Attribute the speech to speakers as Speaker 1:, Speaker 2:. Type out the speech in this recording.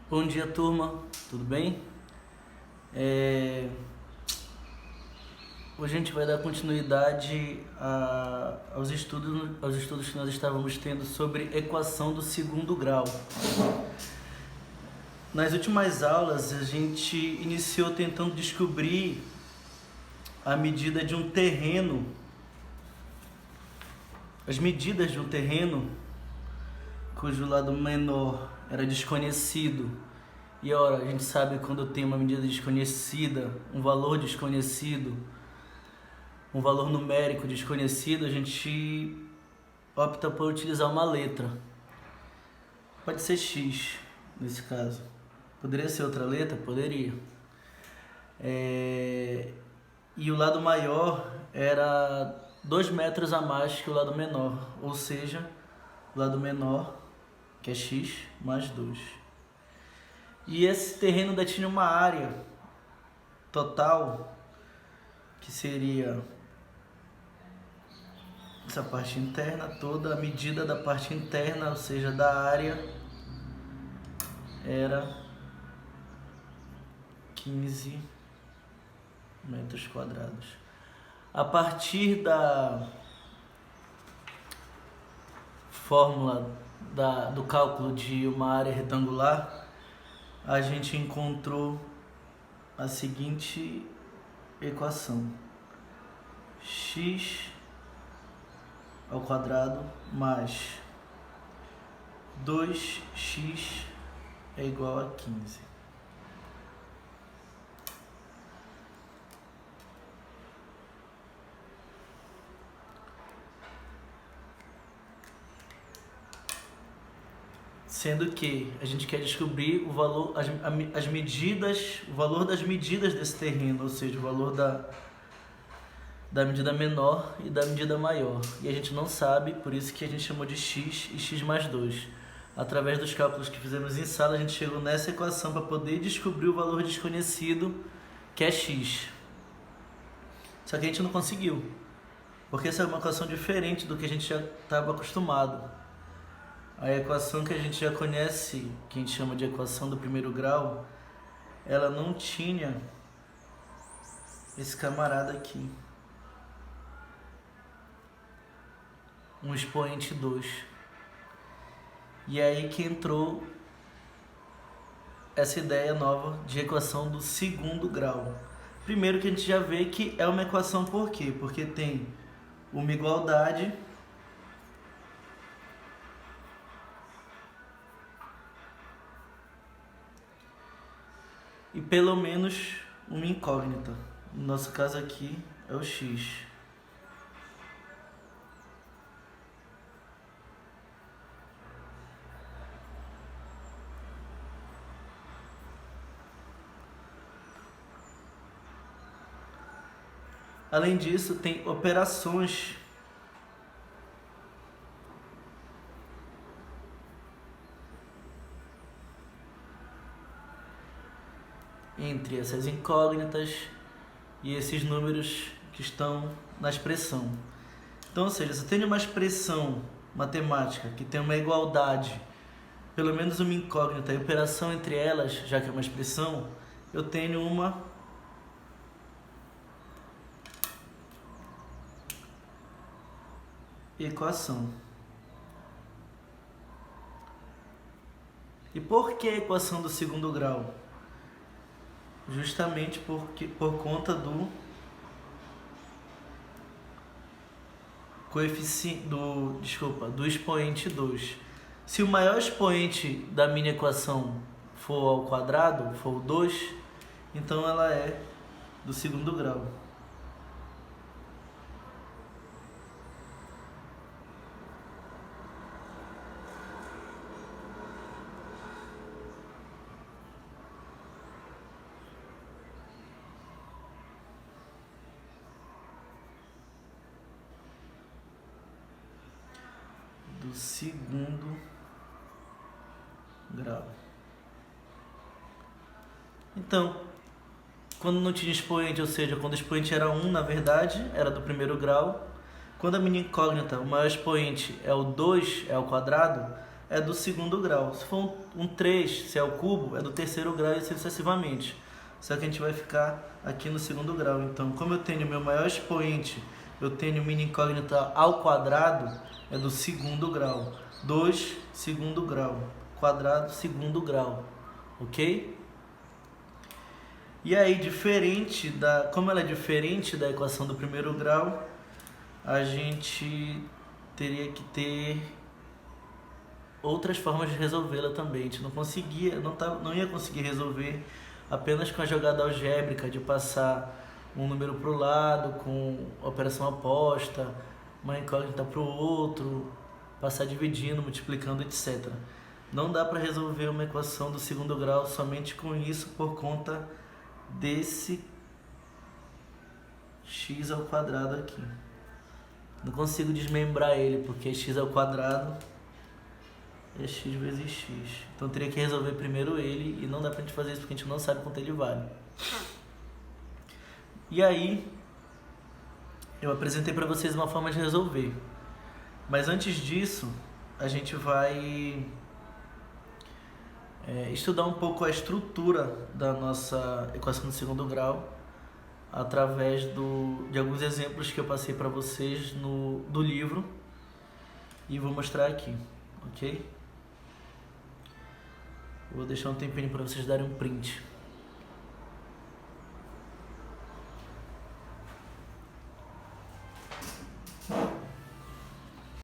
Speaker 1: Bom dia, turma, tudo bem? Hoje a gente vai dar continuidade aos estudos que nós estávamos tendo sobre equação do segundo grau. Nas últimas aulas, a gente iniciou tentando descobrir a medida de um terreno, as medidas de um terreno cujo lado menor era desconhecido. E ora, a gente sabe quando tem uma medida desconhecida, um valor desconhecido, um valor numérico desconhecido, a gente opta por utilizar uma letra. Pode ser x, nesse caso. Poderia ser outra letra? Poderia. E o lado maior era 2 metros a mais que o lado menor, ou seja, o lado menor, que é x, mais 2. E esse terreno ainda tinha uma área total, que seria essa parte interna toda, a medida da parte interna, ou seja, da área, era 15 metros quadrados. A partir da fórmula do cálculo de uma área retangular, a gente encontrou a seguinte equação: x ao quadrado mais 2x é igual a 15. Sendo que a gente quer descobrir o valor, as medidas, o valor das medidas desse terreno, ou seja, o valor da medida menor e da medida maior. E a gente não sabe, por isso que a gente chamou de x e x mais 2. Através dos cálculos que fizemos em sala, a gente chegou nessa equação para poder descobrir o valor desconhecido, que é x. Só que a gente não conseguiu, porque essa é uma equação diferente do que a gente já estava acostumado. A equação que a gente já conhece, que a gente chama de equação do primeiro grau, ela não tinha esse camarada aqui, um expoente 2. E é aí que entrou essa ideia nova de equação do segundo grau. Primeiro que a gente já vê que é uma equação por quê? Porque tem uma igualdade e pelo menos uma incógnita. No nosso caso aqui é o x. Além disso, tem operações entre essas incógnitas e esses números que estão na expressão. Então, ou seja, se eu tenho uma expressão matemática que tem uma igualdade, pelo menos uma incógnita, e operação entre elas, já que é uma expressão, eu tenho uma equação. E por que a equação do segundo grau? Justamente por conta do coeficiente do expoente 2. Se o maior expoente da minha equação for ao quadrado, for o 2, então ela é do segundo grau. Do segundo grau. Então, quando não tinha expoente, ou seja, quando o expoente era 1, na verdade, era do primeiro grau. Quando a minha incógnita, o maior expoente é o 2, é ao quadrado, é do segundo grau. Se for um 3, se é o cubo, é do terceiro grau e assim sucessivamente. Só que a gente vai ficar aqui no segundo grau. Então, como eu tenho meu maior expoente, eu tenho mini incógnita ao quadrado, é do segundo grau. 2, segundo grau. Quadrado, segundo grau. Ok? E aí, como ela é diferente da equação do primeiro grau, a gente teria que ter outras formas de resolvê-la também. A gente não ia conseguir resolver apenas com a jogada algébrica de passar um número para o lado com operação oposta, uma incógnita para o outro, passar dividindo, multiplicando, etc. Não dá para resolver uma equação do segundo grau somente com isso por conta desse x ao quadrado aqui. Não consigo desmembrar ele porque x ao quadrado é x vezes x. Então eu teria que resolver primeiro ele e não dá pra gente fazer isso porque a gente não sabe quanto ele vale. E aí, eu apresentei pra vocês uma forma de resolver. Mas antes disso, a gente vai estudar um pouco a estrutura da nossa equação de segundo grau através de alguns exemplos que eu passei para vocês do livro e vou mostrar aqui, ok? Vou deixar um tempinho para vocês darem um print.